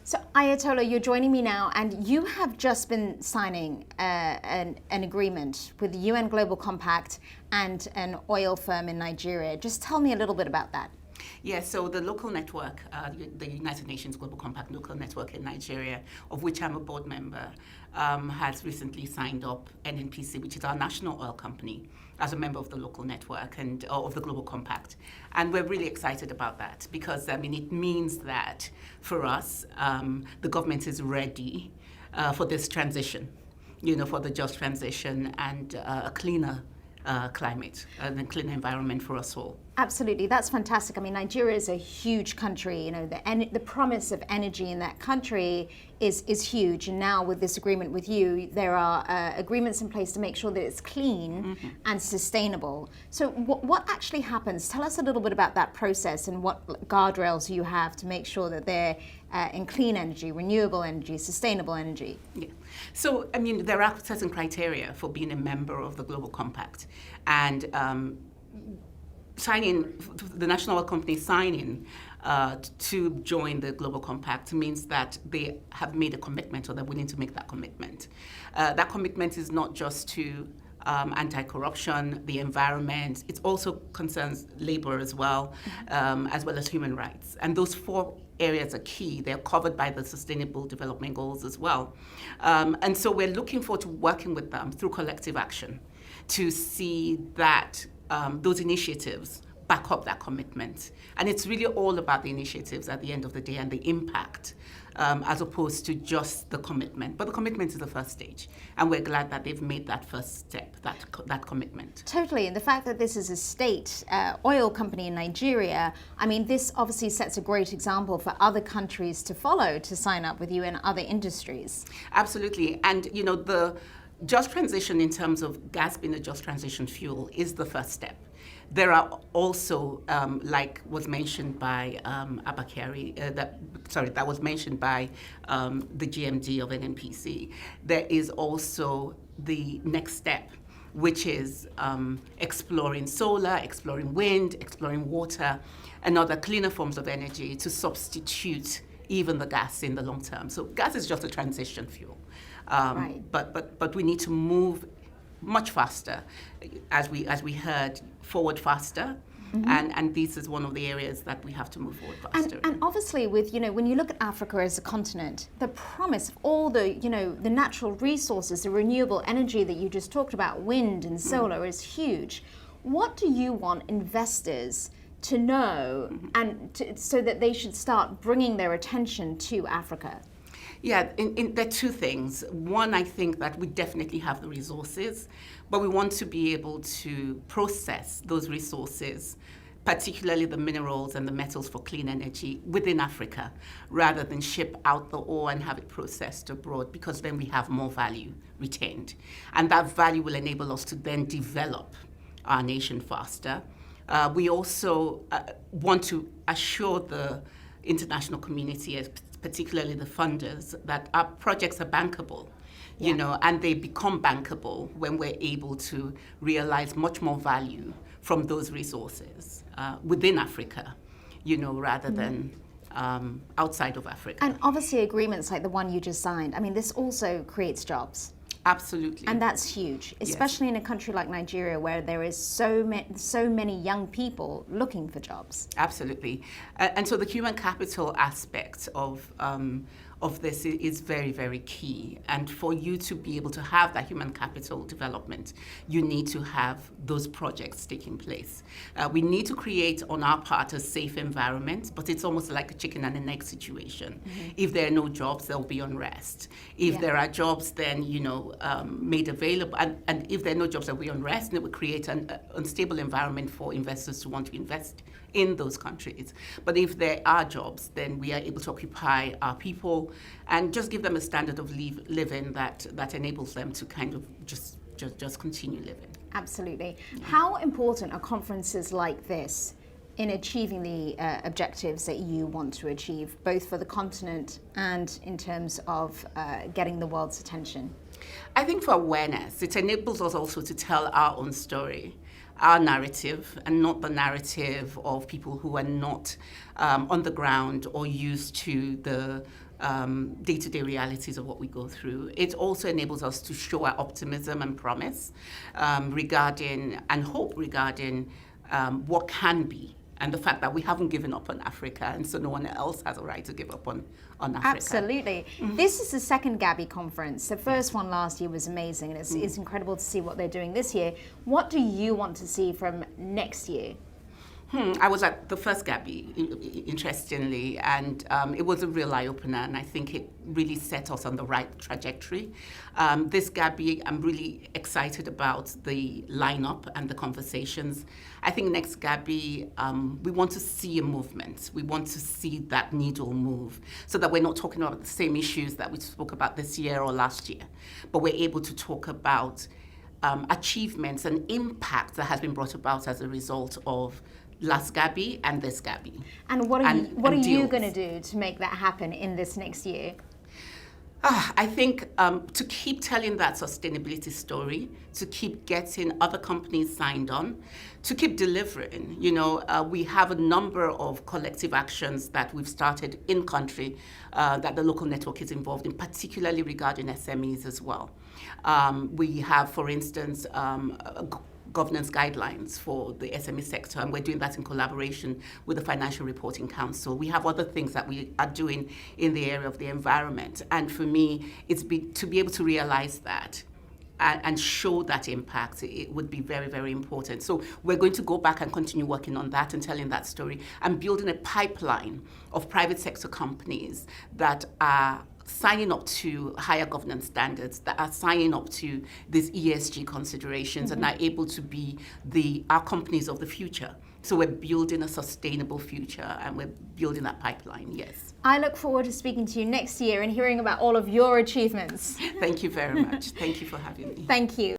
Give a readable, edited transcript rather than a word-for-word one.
So Ayotola, you're joining me now, and you have just been signing an agreement with the UN Global Compact and an oil firm in Nigeria. Just tell me a little bit about that. Yeah, so the local network, the United Nations Global Compact local network in Nigeria, of which I'm a board member, has recently signed up NNPC, which is our national oil company, as a member of the local network and of the Global Compact. And we're really excited about that because, it means that for us, the government is ready for this transition, for the just transition and a cleaner climate and a cleaner environment for us all. Absolutely, that's fantastic. I mean, Nigeria is a huge country. The promise of energy in that country is huge. And now with this agreement with you, there are agreements in place to make sure that it's clean and sustainable. So what actually happens? Tell us a little bit about that process and what guardrails you have to make sure that they're in clean energy, renewable energy, sustainable energy. Yeah. So, there are certain criteria for being a member of the Global Compact. And the national oil company signing to join the Global Compact means that they have made a commitment, or they're willing to make that commitment. That commitment is not just to anti-corruption, the environment. It also concerns labor as well as human rights. And those four areas are key. They're covered by the Sustainable Development Goals as well. And so we're looking forward to working with them through collective action to see that those initiatives back up that commitment. And it's really all about the initiatives at the end of the day and the impact, as opposed to just the commitment. But the commitment is the first stage. And we're glad that they've made that first step, that commitment. Totally. And the fact that this is a state oil company in Nigeria, this obviously sets a great example for other countries to follow, to sign up with you in other industries. Absolutely. And, the just transition in terms of gas being a just transition fuel is the first step. There are also, like was mentioned by Abakari, that was mentioned by the GMD of NNPC, there is also the next step, which is exploring solar, exploring wind, exploring water, and other cleaner forms of energy to substitute even the gas in the long term. So gas is just a transition fuel. Right. But we need to move much faster, as we heard, forward faster. And this is one of the areas that we have to move forward faster. And obviously, with when you look at Africa as a continent, the promise of all the the natural resources, the renewable energy that you just talked about, wind and solar, is huge. What do you want investors to know, so that they should start bringing their attention to Africa? Yeah, there are two things. One, I think that we definitely have the resources, but we want to be able to process those resources, particularly the minerals and the metals for clean energy within Africa, rather than ship out the ore and have it processed abroad, because then we have more value retained. And that value will enable us to then develop our nation faster. We also want to assure the international community, particularly the funders, that our projects are bankable, and they become bankable when we're able to realize much more value from those resources within Africa, rather than outside of Africa. And obviously agreements like the one you just signed, this also creates jobs. Absolutely. And that's huge, especially in a country like Nigeria, where there is so many young people looking for jobs. Absolutely. And so the human capital aspect of this is very, very key. And for you to be able to have that human capital development, you need to have those projects taking place. We need to create, on our part, a safe environment, but it's almost like a chicken and an egg situation. If there are no jobs, there will be unrest. If there are jobs, then, made available, and if there are no jobs, there will be unrest, and it will create an unstable environment for investors to want to invest in those countries. But if there are jobs, then we are able to occupy our people and just give them a standard of living that enables them to kind of just continue living. Absolutely. How important are conferences like this in achieving the objectives that you want to achieve, both for the continent and in terms of getting the world's attention? I think for awareness, it enables us also to tell our own story, our narrative, and not the narrative of people who are not on the ground or used to the day-to-day realities of what we go through. It also enables us to show our optimism and promise regarding and hope regarding what can be, and the fact that we haven't given up on Africa, and so no one else has a right to give up on Africa. Absolutely. This is the second Gabi conference. The first one last year was amazing, and it's incredible to see what they're doing this year. What do you want to see from next year? I was at the first Gabi, interestingly, and it was a real eye-opener, and I think it really set us on the right trajectory. This Gabi, I'm really excited about the lineup and the conversations. I think next Gabi, we want to see a movement. We want to see that needle move, so that we're not talking about the same issues that we spoke about this year or last year, but we're able to talk about achievements and impact that has been brought about as a result of last Gabi and this Gabi. And what are you going to do to make that happen in this next year? I think to keep telling that sustainability story, to keep getting other companies signed on, to keep delivering. We have a number of collective actions that we've started in country that the local network is involved in, particularly regarding SMEs as well. We have, for instance, governance guidelines for the SME sector, and we're doing that in collaboration with the Financial Reporting Council. We have other things that we are doing in the area of the environment, and for me, to be able to realize that and show that impact, it would be very, very important. So we're going to go back and continue working on that and telling that story and building a pipeline of private sector companies that are signing up to higher governance standards, that are signing up to these ESG considerations and are able to be our companies of the future. So we're building a sustainable future, and we're building that pipeline, yes. I look forward to speaking to you next year and hearing about all of your achievements. Thank you very much. Thank you for having me. Thank you.